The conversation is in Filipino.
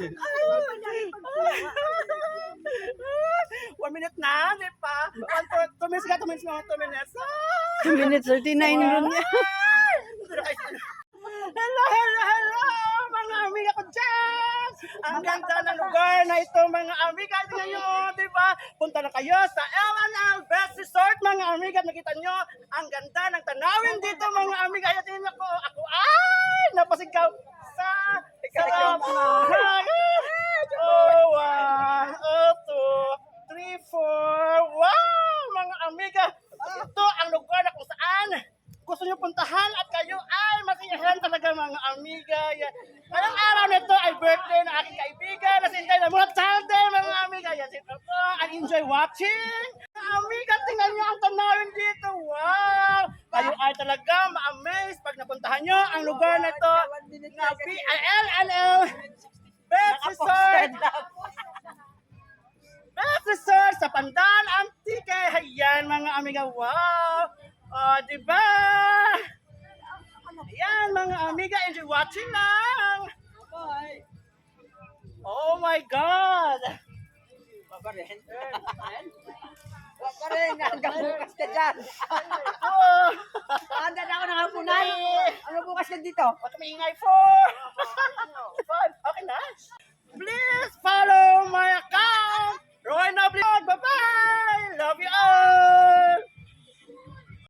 1 minute na, di pa? 2 minutes ka, 2 minutes na, 2 minutes. 2 minutes 39 ron niya. Hello, hello, hello, mga amiga ko dyan! Ang ganda ng lugar na ito, mga amiga. Tingnan nyo, di ba? Punta na kayo sa L&L Best Resort, mga amiga. Nakita nyo, ang ganda ng tanawin dito, mga amiga. Ayan, tingnan nyo ako, ay, napasigaw sa sarap. Oh, 1, 2, 3, 4. Wow, mga amiga. Ito ang lugar na kung saan gusto nyo puntahan at kayo ay masiyahan talaga, mga amiga. Yan. Ngayong araw nito ay birthday ng aking kaibigan na si Inday na Mulat Salde, mga amiga. Yan, sit ako and enjoy watching. Mga amiga, tingnan nyo ang tanawin dito. Wow! Kayo ay talaga ma-amaze pag napuntahan nyo ang lugar na ito na BILNL Best Resort. Best Resort sa Pandan Antique. Ayan, mga amiga. Wow! Diba? Ayan, mga amiga, enjoy watching lang. Oh my God! Wala pa rin, hanggang bukas ka dyan. Oh! Handa na ako ng hapunan. Ano bukas ka dito? Huwag maingay po!